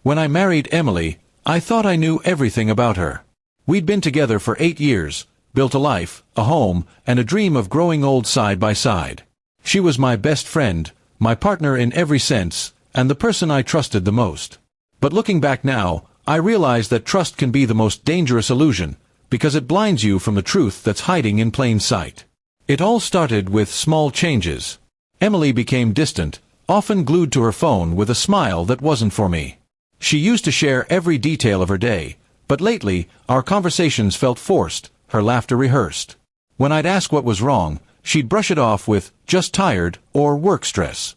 When I married Emily, I thought I knew everything about her. We'd been together for 8 years, built a life, a home, and a dream of growing old side by side. She was my best friend, my partner in every sense, and the person I trusted the most. But looking back now, I realize that trust can be the most dangerous illusion, because it blinds you from the truth that's hiding in plain sight. It all started with small changes. Emily became distant, often glued to her phone with a smile that wasn't for me. She used to share every detail of her day, but lately, our conversations felt forced, her laughter rehearsed. When I'd ask what was wrong, she'd brush it off with, just tired, or work stress.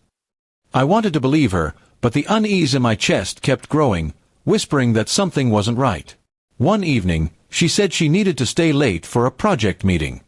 I wanted to believe her, but the unease in my chest kept growing, whispering that something wasn't right. One evening, she said she needed to stay late for a project meeting.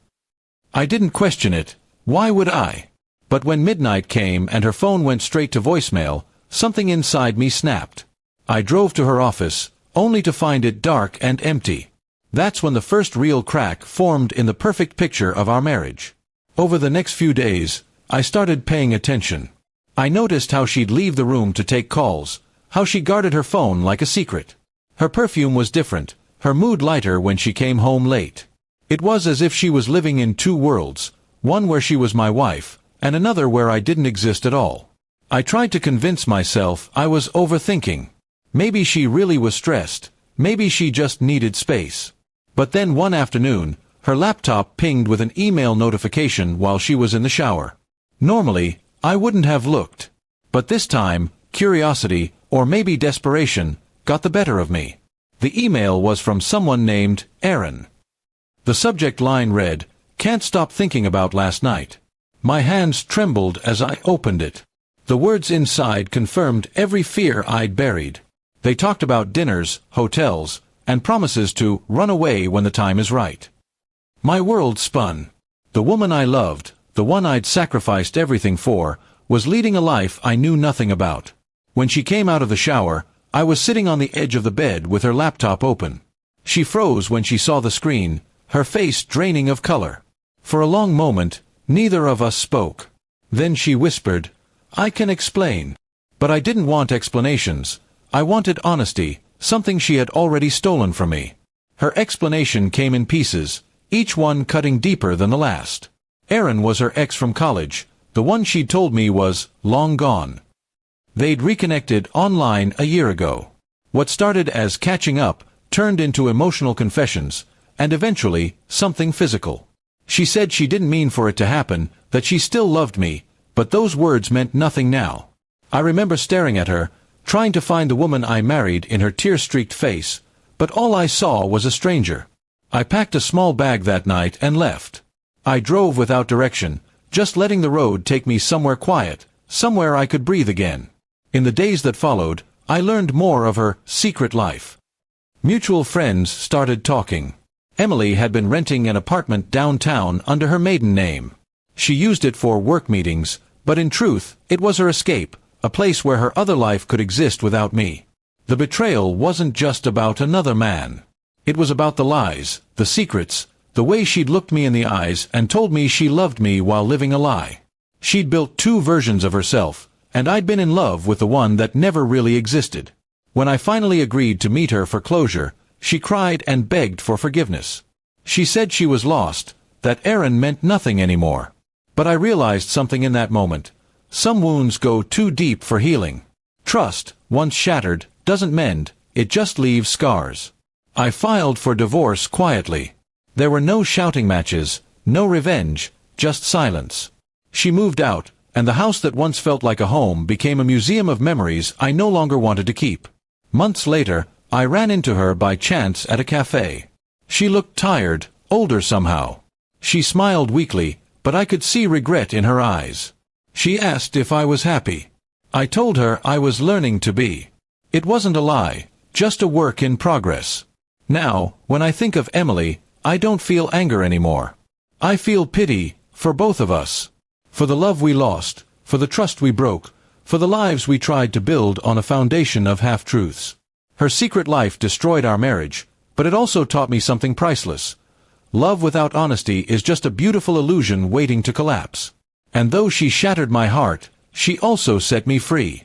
I didn't question it. Why would I? But when midnight came and her phone went straight to voicemail, something inside me snapped. I drove to her office, only to find it dark and empty. That's when the first real crack formed in the perfect picture of our marriage. Over the next few days, I started paying attention. I noticed how she'd leave the room to take calls, how she guarded her phone like a secret. Her perfume was different, her mood lighter when she came home late. It was as if she was living in two worlds, one where she was my wife, and another where I didn't exist at all. I tried to convince myself I was overthinking. Maybe she really was stressed, maybe she just needed space. But then one afternoon, her laptop pinged with an email notification while she was in the shower. Normally, I wouldn't have looked. But this time, curiosity, or maybe desperation, got the better of me. The email was from someone named Aaron. The subject line read, "Can't stop thinking about last night." My hands trembled as I opened it. The words inside confirmed every fear I'd buried. They talked about dinners, hotels, and promises to run away when the time is right. My world spun. The woman I loved, the one I'd sacrificed everything for, was leading a life I knew nothing about. When she came out of the shower, I was sitting on the edge of the bed with her laptop open. She froze when she saw the screen, her face draining of color. For a long moment, neither of us spoke. Then she whispered, "I can explain." But I didn't want explanations. I wanted honesty, something she had already stolen from me. Her explanation came in pieces, each one cutting deeper than the last. Aaron was her ex from college, the one she'd told me was long gone. They'd reconnected online a year ago. What started as catching up turned into emotional confessions, and eventually, something physical. She said she didn't mean for it to happen, that she still loved me, but those words meant nothing now. I remember staring at her, trying to find the woman I married in her tear-streaked face, but all I saw was a stranger. I packed a small bag that night and left. I drove without direction, just letting the road take me somewhere quiet, somewhere I could breathe again. In the days that followed, I learned more of her secret life. Mutual friends started talking. Emily had been renting an apartment downtown under her maiden name. She used it for work meetings, but in truth, it was her escape, a place where her other life could exist without me. The betrayal wasn't just about another man. It was about the lies, the secrets, the way she'd looked me in the eyes and told me she loved me while living a lie. She'd built two versions of herself, and I'd been in love with the one that never really existed. When I finally agreed to meet her for closure, she cried and begged for forgiveness. She said she was lost, that Aaron meant nothing anymore. But I realized something in that moment. Some wounds go too deep for healing. Trust, once shattered, doesn't mend, it just leaves scars. I filed for divorce quietly. There were no shouting matches, no revenge, just silence. She moved out, and the house that once felt like a home became a museum of memories I no longer wanted to keep. Months later, I ran into her by chance at a cafe. She looked tired, older somehow. She smiled weakly, but I could see regret in her eyes. She asked if I was happy. I told her I was learning to be. It wasn't a lie, just a work in progress. Now, when I think of Emily, I don't feel anger anymore. I feel pity, for both of us. For the love we lost, for the trust we broke, for the lives we tried to build on a foundation of half-truths. Her secret life destroyed our marriage, but it also taught me something priceless. Love without honesty is just a beautiful illusion waiting to collapse. And though she shattered my heart, she also set me free.